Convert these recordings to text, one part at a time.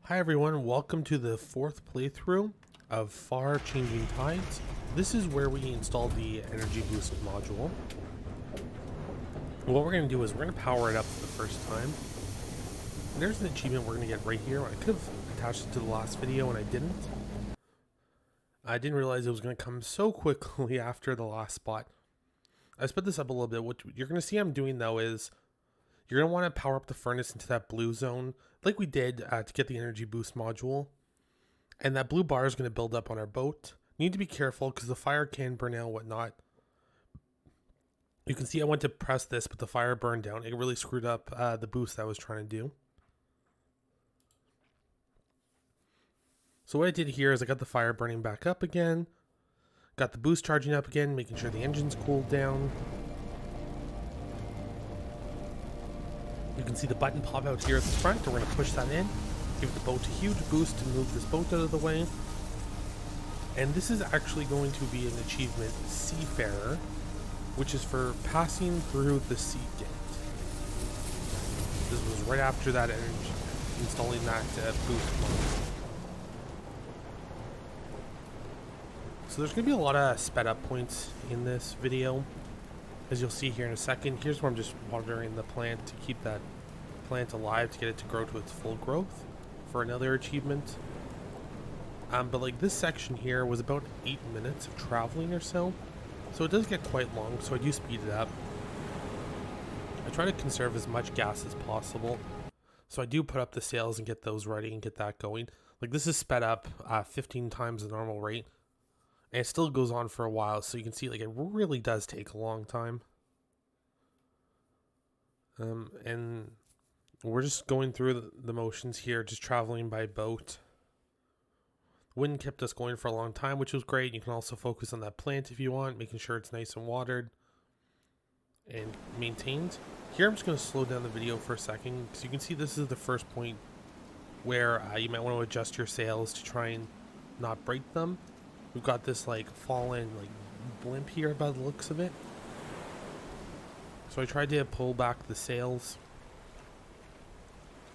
Hi everyone, welcome to the fourth playthrough of Far Changing Tides. This is where we install the energy boost module. What we're going to do is we're going to power it up for the first time. And there's an achievement we're going to get right here. I could have attached it to the last video and I didn't. I didn't realize it was going to come so quickly after the last spot. I sped this up a little bit. What you're going to see I'm doing though is you're going to want to power up the furnace into that blue zone like we did to get the energy boost module. And that blue bar is going to build up on our boat. You need to be careful because the fire can burn out and whatnot. You can see I went to press this, but the fire burned down. It really screwed up the boost that I was trying to do. So what I did here is I got the fire burning back up again. Got the boost charging up again, making sure the engine's cooled down. You can see the button pop out here at the front. We're going to push that in. Give the boat a huge boost to move this boat out of the way. And this is actually going to be an achievement, Seafarer, which is for passing through the Seagate. This was right after that energy, installing that boost module. So there's going to be a lot of sped up points in this video. As you'll see here in a second, here's where I'm just watering the plant to keep that plant alive to get it to grow to its full growth for another achievement. But like this section here was about 8 minutes of traveling or so. So it does get quite long, so I do speed it up. I try to conserve as much gas as possible. So I do put up the sails and get those ready and get that going. Like this is sped up 15 times the normal rate. And it still goes on for a while, so you can see like it really does take a long time. And we're just going through the motions here, just traveling by boat. Wind kept us going for a long time, which was great. You can also focus on that plant if you want, making sure it's nice and watered and maintained. Here I'm just going to slow down the video for a second, because you can see this is the first point where you might want to adjust your sails to try and not break them. We've got this like fallen like blimp here by the looks of it. So I tried to pull back the sails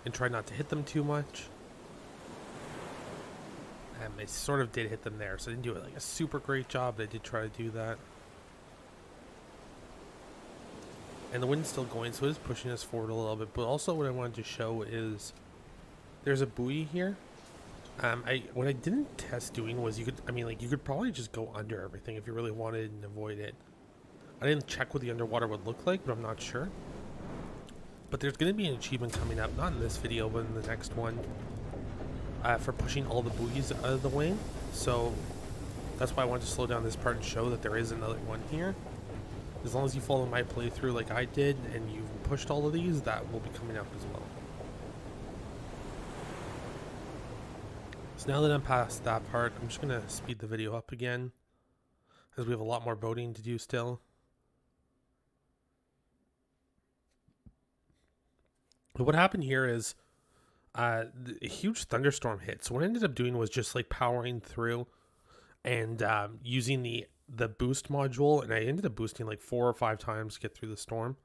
and try not to hit them too much. I sort of did hit them there, so I didn't do it like a super great job, but I did try to do that. And the wind's still going, so it is pushing us forward a little bit. But also what I wanted to show is there's a buoy here. What I didn't test doing was you could probably just go under everything if you really wanted and avoid it. I didn't check what the underwater would look like, but I'm not sure. But there's going to be an achievement coming up, not in this video, but in the next one, for pushing all the buoys out of the way. So that's why I wanted to slow down this part and show that there is another one here. As long as you follow my playthrough like I did and you've pushed all of these, that will be coming up as well. So now that I'm past that part, I'm just going to speed the video up again, as we have a lot more boating to do still. But what happened here is a huge thunderstorm hit. So what I ended up doing was just like powering through and using the boost module, and I ended up boosting like 4 or 5 times to get through the storm.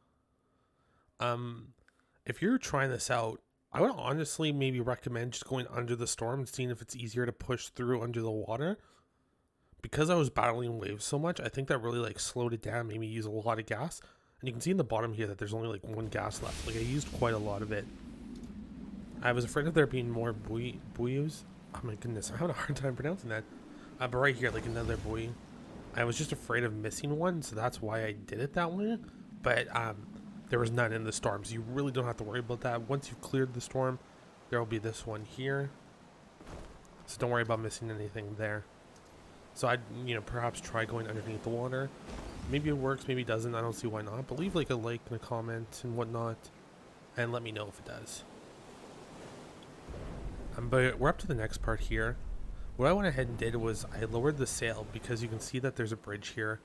If you're trying this out, I would honestly maybe recommend just going under the storm and seeing if it's easier to push through under the water. Because I was battling waves so much, I think that really like slowed it down, made me use a lot of gas. And you can see in the bottom here that there's only like 1 gas left. Like I used quite a lot of it. I was afraid of there being more buoys. Oh my goodness, I'm having a hard time pronouncing that. But right here, like another buoy. I was just afraid of missing one, so that's why I did it that way. But there was none in the storm, so you really don't have to worry about that. Once you've cleared the storm, there will be this one here. So don't worry about missing anything there. So I'd, perhaps try going underneath the water. Maybe it works, maybe it doesn't. I don't see why not. But leave like a like and a comment and whatnot, and let me know if it does. But we're up to the next part here. What I went ahead and did was I lowered the sail, because you can see that there's a bridge here,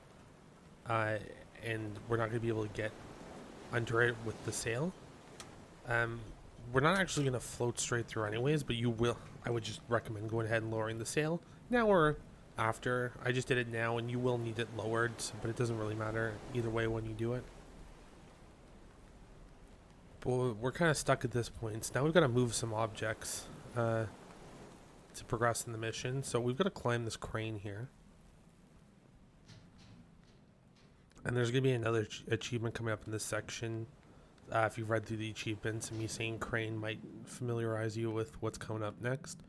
and we're not going to be able to get under it with the sail. We're not actually going to float straight through anyways, but you will. I would just recommend going ahead and lowering the sail now or after. I just did it now, and you will need it lowered, but it doesn't really matter either way when you do it. But we're kind of stuck at this point, so now we've got to move some objects. to progress in the mission. So we've got to climb this crane here. And there's going to be another achievement coming up in this section. If you've read through the achievements, and me saying crane might familiarize you with what's coming up next.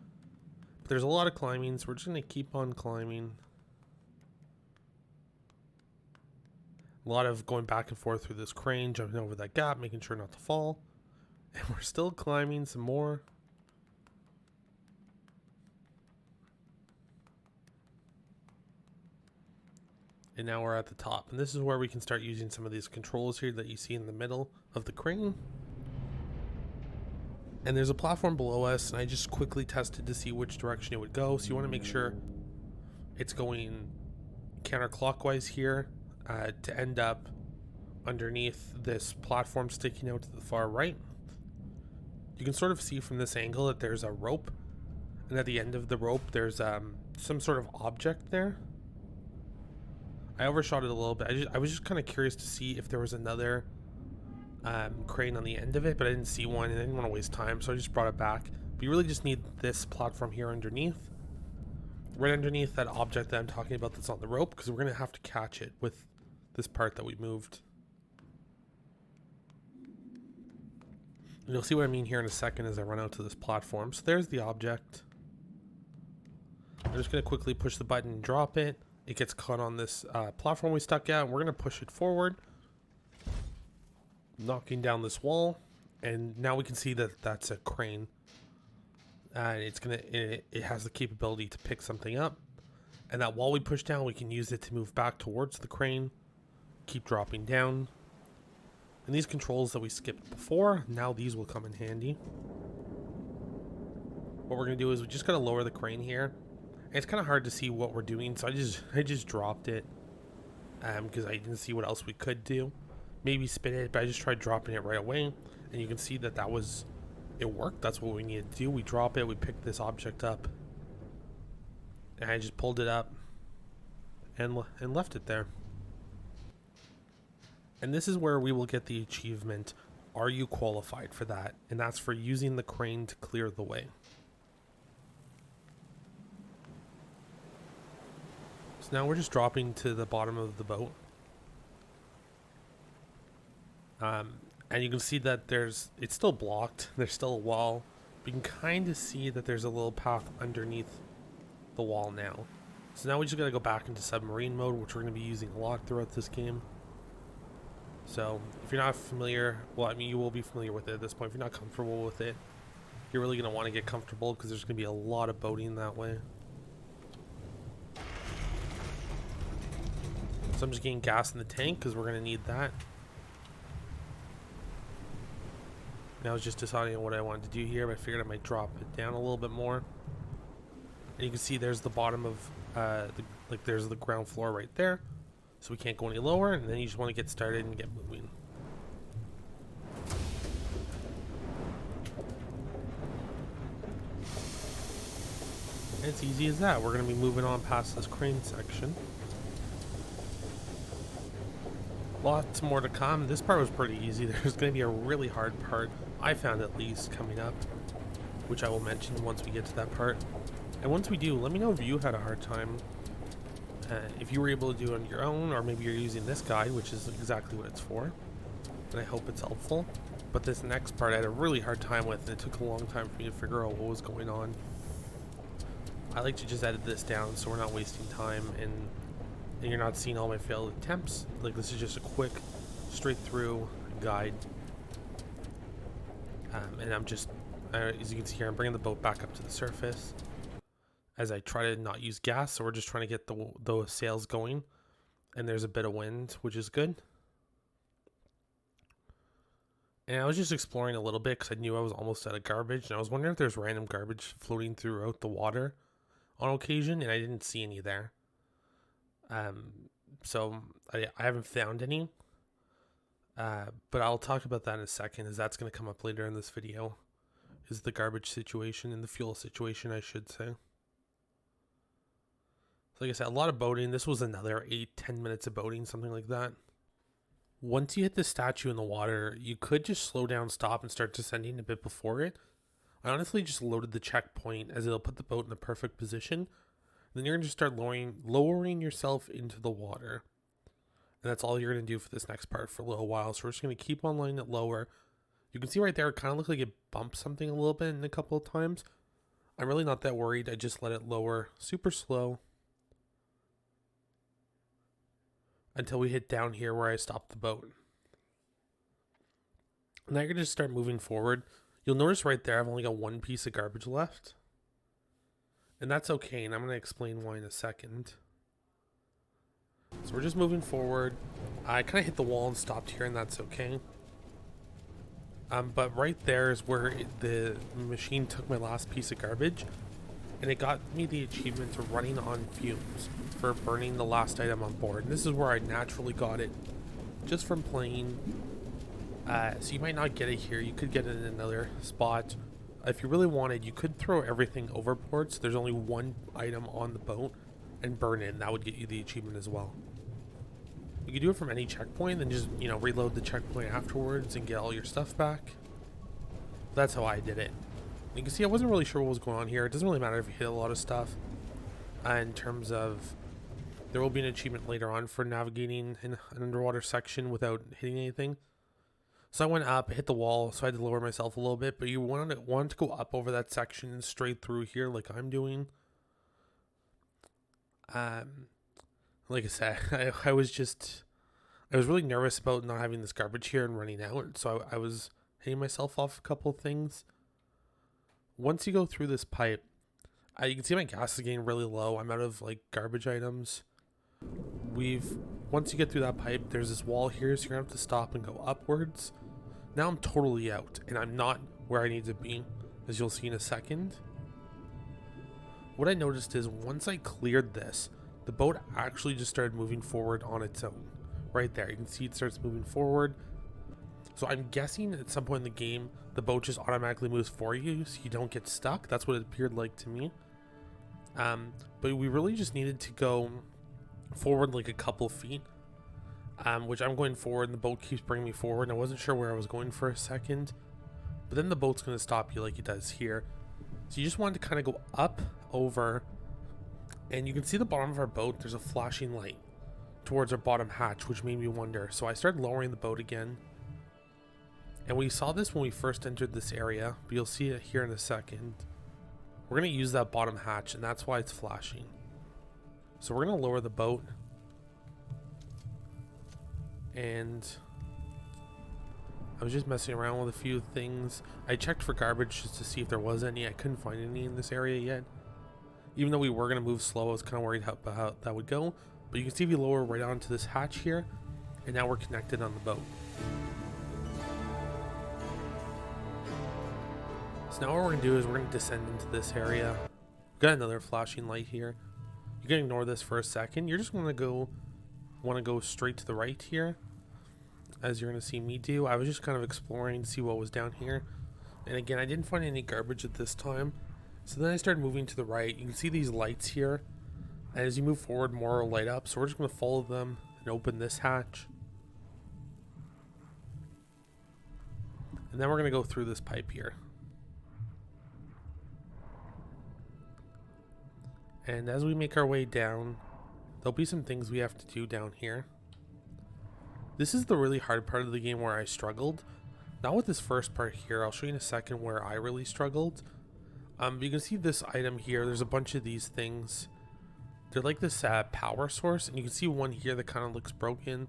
But there's a lot of climbing, so we're just going to keep on climbing. A lot of going back and forth through this crane, jumping over that gap, making sure not to fall. And we're still climbing some more. And now we're at the top. And this is where we can start using some of these controls here that you see in the middle of the crane. And there's a platform below us, and I just quickly tested to see which direction it would go. So you want to make sure it's going counterclockwise here to end up underneath this platform sticking out to the far right. You can sort of see from this angle that there's a rope, and at the end of the rope there's some sort of object there. I overshot it a little bit. I was just kind of curious to see if there was another crane on the end of it, but I didn't see one and I didn't want to waste time, so I just brought it back. But you really just need this platform here underneath, right underneath that object that I'm talking about that's on the rope, because we're going to have to catch it with this part that we moved. And you'll see what I mean here in a second as I run out to this platform. So there's the object. I'm just going to quickly push the button and drop it. It gets caught on this platform we stuck at, and we're going to push it forward, knocking down this wall. And now we can see that that's a crane. And it has the capability to pick something up. And that wall we push down, we can use it to move back towards the crane, keep dropping down. And these controls that we skipped before, now these will come in handy. What we're going to do is we just got to lower the crane here. And it's kind of hard to see what we're doing, so I just dropped it because I didn't see what else we could do. Maybe spin it, but I just tried dropping it right away. And you can see that it worked. That's what we needed to do. We drop it, we pick this object up. And I just pulled it up and left it there. And this is where we will get the achievement, Are You Qualified for That? And that's for using the crane to clear the way. So now we're just dropping to the bottom of the boat. And you can see that it's still blocked. There's still a wall. But you can kind of see that there's a little path underneath the wall now. So now we just got to go back into submarine mode, which we're going to be using a lot throughout this game. So if you're not familiar, well, I mean, you will be familiar with it at this point. If you're not comfortable with it, you're really going to want to get comfortable because there's going to be a lot of boating that way. So I'm just getting gas in the tank because we're going to need that. And I was just deciding on what I wanted to do here, but I figured I might drop it down a little bit more. And you can see there's the bottom of, there's the ground floor right there. So we can't go any lower, and then you just want to get started and get moving. And it's easy as that. We're going to be moving on past this crane section. Lots more to come. This part was pretty easy. There's going to be a really hard part, I found at least, coming up, which I will mention once we get to that part. And once we do, let me know if you had a hard time. If you were able to do it on your own, or maybe you're using this guide, which is exactly what it's for. And I hope it's helpful. But this next part I had a really hard time with, and it took a long time for me to figure out what was going on. I like to just edit this down so we're not wasting time and you're not seeing all my failed attempts. Like, this is just a quick, straight through guide. And I'm just, as you can see here, I'm bringing the boat back up to the surface as I try to not use gas. So we're just trying to get the sails going, and there's a bit of wind, which is good. And I was just exploring a little bit because I knew I was almost out of garbage, and I was wondering if there's random garbage floating throughout the water on occasion, and I didn't see any there. So I haven't found any, but I'll talk about that in a second, as that's going to come up later in this video, is the garbage situation and the fuel situation, I should say. So like I said, a lot of boating. This was another 8-10 minutes of boating, something like that. Once you hit the statue in the water, you could just slow down, stop, and start descending a bit before it. I honestly just loaded the checkpoint as it'll put the boat in the perfect position. Then you're going to just start lowering yourself into the water. And that's all you're going to do for this next part for a little while. So we're just going to keep on letting it lower. You can see right there, it kind of looks like it bumped something a little bit in a couple of times. I'm really not that worried. I just let it lower super slow until we hit down here where I stopped the boat. Now you're going to just start moving forward. You'll notice right there, I've only got one piece of garbage left. And that's okay, and I'm going to explain why in a second. So we're just moving forward. I kind of hit the wall and stopped here, and that's okay. But right there is where the machine took my last piece of garbage, and it got me the achievement to running on fumes for burning the last item on board. And this is where I naturally got it, just from playing. So you might not get it here. You could get it in another spot. If you really wanted, you could throw everything overboard, so there's only one item on the boat, and burn it, and that would get you the achievement as well. You can do it from any checkpoint, then just, reload the checkpoint afterwards and get all your stuff back. That's how I did it. You can see I wasn't really sure what was going on here. It doesn't really matter if you hit a lot of stuff. In terms of, there will be an achievement later on for navigating in an underwater section without hitting anything. So I went up, hit the wall, so I had to lower myself a little bit, but you want to go up over that section straight through here like I'm doing. Like I said, I was really nervous about not having this garbage here and running out, so I was hitting myself off a couple of things. Once you go through this pipe, you can see my gas is getting really low. I'm out of garbage items. Once you get through that pipe, there's this wall here, so you're gonna have to stop and go upwards. Now I'm totally out, and I'm not where I need to be, as you'll see in a second. What I noticed is once I cleared this, the boat actually just started moving forward on its own. Right there, you can see it starts moving forward. So I'm guessing at some point in the game, the boat just automatically moves for you, so you don't get stuck. That's what it appeared like to me. But we really just needed to go forward like a couple feet, which I'm going forward, and the boat keeps bringing me forward. And I wasn't sure where I was going for a second, but then the boat's going to stop you like it does here. So you just wanted to kind of go up, over, and you can see the bottom of our boat. There's a flashing light towards our bottom hatch, which made me wonder. So I started lowering the boat again, and we saw this when we first entered this area, but you'll see it here in a second. We're going to use that bottom hatch, and that's why it's flashing. So we're going to lower the boat, and I was just messing around with a few things. I checked for garbage just to see if there was any. I couldn't find any in this area yet. Even though we were going to move slow, I was kind of worried about how that would go. But you can see if you lower right onto this hatch here, and now we're connected on the boat. So now what we're going to do is we're going to descend into this area. We've got another flashing light here. You can ignore this for a second. You're just going to want to go straight to the right here, as you're going to see me do. I was just kind of exploring to see what was down here. And again, I didn't find any garbage at this time. So then I started moving to the right. You can see these lights here. And as you move forward, more will light up. So we're just going to follow them and open this hatch. And then we're going to go through this pipe here. And as we make our way down, there'll be some things we have to do down here. This is the really hard part of the game where I struggled. Not with this first part here. I'll show you in a second where I really struggled. You can see this item here. There's a bunch of these things. They're like this power source, and you can see one here that kind of looks broken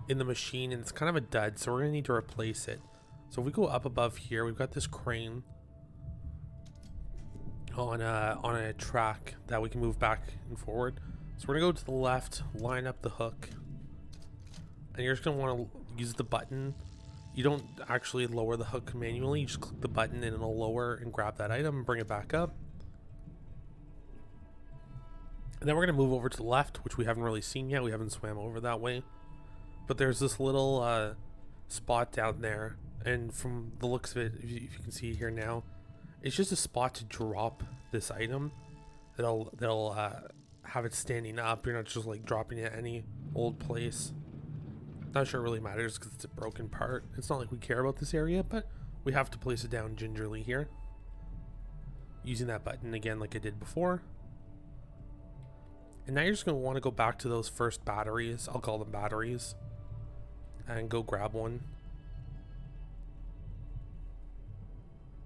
in the machine, and it's kind of a dud, so we're going to need to replace it. So if we go up above here, we've got this crane on a track that we can move back and forward. So we're going to go to the left, line up the hook, and you're just going to want to use the button. You don't actually lower the hook manually. You just click the button and it'll lower and grab that item and bring it back up. And then we're going to move over to the left, which we haven't really seen yet. We haven't swam over that way. But there's this little spot down there. And from the looks of it, if you can see here now, it's just a spot to drop this item. That'll have it standing up. You're not just like dropping it at any old place. Not sure it really matters because it's a broken part. It's not like we care about this area, but we have to place it down gingerly here. using that button again like I did before. And now you're just going to want to go back to those first batteries. I'll call them batteries. And go grab one.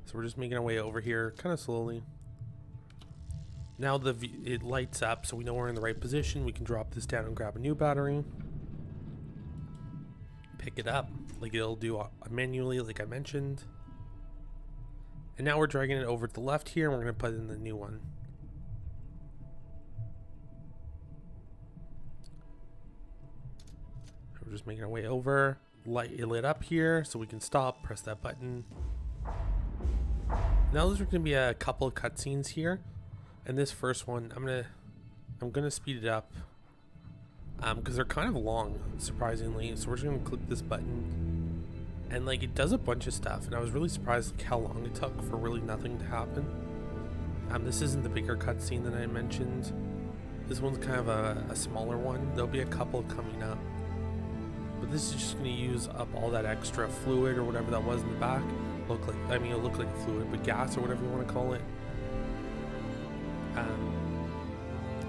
So we're just making our way over here kind of slowly. Now it lights up, so we know we're in the right position. We can drop this down and grab a new battery. Pick it up like it'll do manually, like I mentioned. And now we're dragging it over to the left here, and we're going to put in the new one. We're just making our way over. Light it lit up here, so we can stop, press that button. Now there's going to be a couple of cutscenes here. And this first one, I'm gonna speed it up because they're kind of long, surprisingly. So we're just gonna click this button, and like it does a bunch of stuff. And I was really surprised like how long it took for really nothing to happen. This isn't the bigger cutscene that I mentioned. This one's kind of a smaller one. There'll be a couple coming up, but this is just gonna use up all that extra fluid or whatever that was in the back. It looked like fluid, but gas or whatever you want to call it.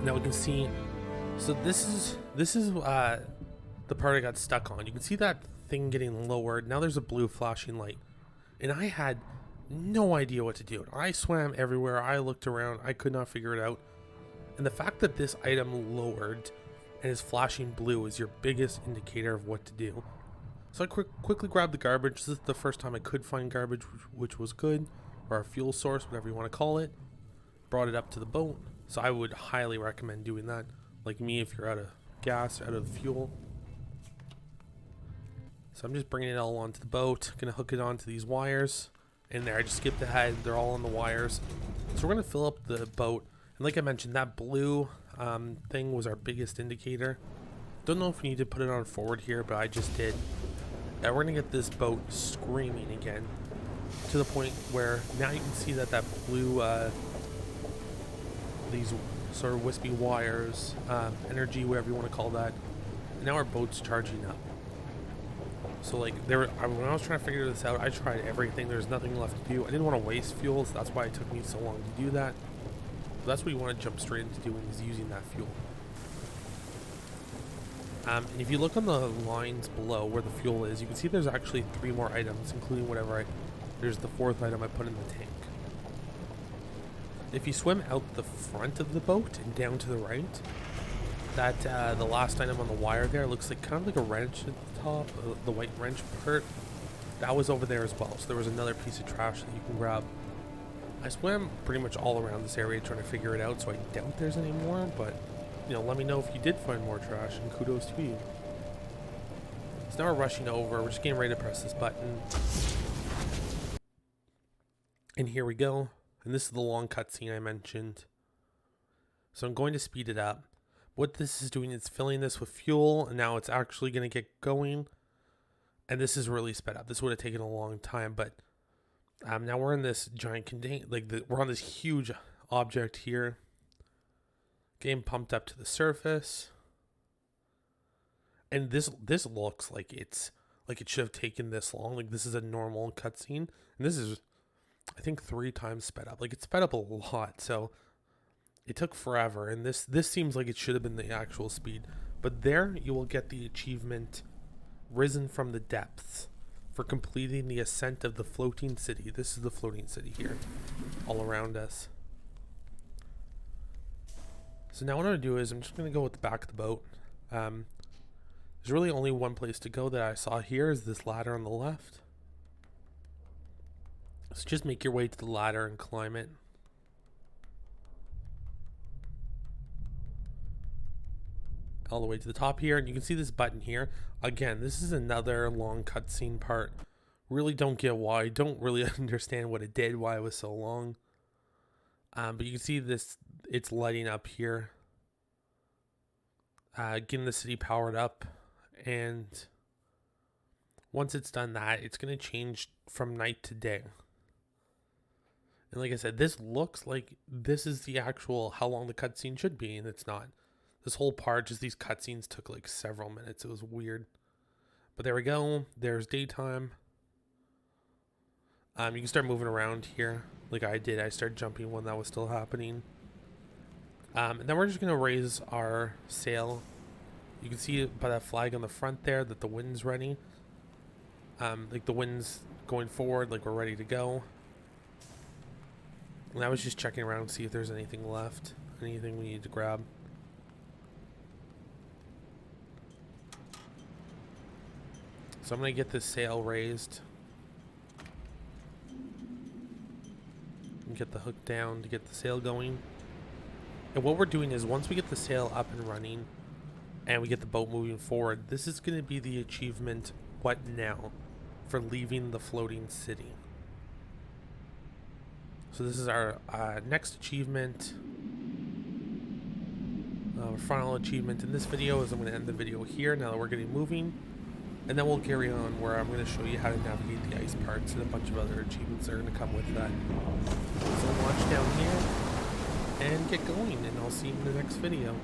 Now we can see, so this is the part I got stuck on. You can see that thing getting lowered. Now there's a blue flashing light, and I had no idea what to do. I swam everywhere. I looked around. I could not figure it out. And the fact that this item lowered and is flashing blue is your biggest indicator of what to do. So I quickly grabbed the garbage. This is the first time I could find garbage, which was good, or a fuel source, whatever you want to call it. Brought it up to the boat. So I would highly recommend doing that. Like me, if you're out of gas, out of fuel. So I'm just bringing it all onto the boat. Gonna hook it onto these wires. And there, I just skipped ahead. They're all on the wires. So we're gonna fill up the boat. And like I mentioned, that blue thing was our biggest indicator. Don't know if we need to put it on forward here, but I just did. And we're gonna get this boat screaming again. To the point where now you can see that blue these sort of wispy wires, energy, whatever you want to call that. And now our boat's charging up. So like when I was trying to figure this out, I tried everything. There's nothing left to do. I didn't want to waste fuel, so that's why it took me so long to do that. So that's what you want to jump straight into doing, is using that fuel. And if you look on the lines below where the fuel is, you can see there's actually 3 more items, including there's the 4th item I put in the tank. If you swim out the front of the boat and down to the right, that the last item on the wire there looks like kind of like a wrench at the top, the white wrench part. That was over there as well. So there was another piece of trash that you can grab. I swam pretty much all around this area trying to figure it out, so I doubt there's any more, but let me know if you did find more trash, and kudos to you. So now we're rushing over. We're just getting ready to press this button. And here we go. And this is the long cutscene I mentioned. So I'm going to speed it up. What this is doing is filling this with fuel, and now it's actually going to get going. And this is really sped up. This would have taken a long time, but now we're in this giant container. We're on this huge object here. Getting pumped up to the surface. And this looks like it should have taken this long. Like this is a normal cutscene, and this is, I think, 3 times sped up. Like it sped up a lot, so it took forever. And this seems like it should have been the actual speed. But there you will get the achievement, Risen from the Depths, for completing the ascent of the floating city. This is the floating city here, all around us. So now what I'm going to do is I'm just going to go with the back of the boat. There's really only one place to go that I saw here, is this ladder on the left. So just make your way to the ladder and climb it. All the way to the top here, and you can see this button here. Again, this is another long cutscene part. Really don't get why. Don't really understand what it did, why it was so long. But you can see this, it's lighting up here. Getting the city powered up. And once it's done that, it's going to change from night to day. And like I said, this looks like this is the actual how long the cutscene should be, and it's not. This whole part, just these cutscenes, took like several minutes. It was weird. But there we go. There's daytime. You can start moving around here. like I did. I started jumping when that was still happening. And then we're just going to raise our sail. You can see by that flag on the front there that the wind's ready. Like the wind's going forward, like we're ready to go. And I was just checking around to see if there's anything left, anything we need to grab. So I'm going to get this sail raised. And get the hook down to get the sail going. And what we're doing is once we get the sail up and running and we get the boat moving forward, this is going to be the achievement, what now, for leaving the floating city. So this is our next achievement. Our final achievement in this video is I'm going to end the video here now that we're getting moving. And then we'll carry on where I'm going to show you how to navigate the ice parts and a bunch of other achievements that are going to come with that. So watch down here and get going, and I'll see you in the next video.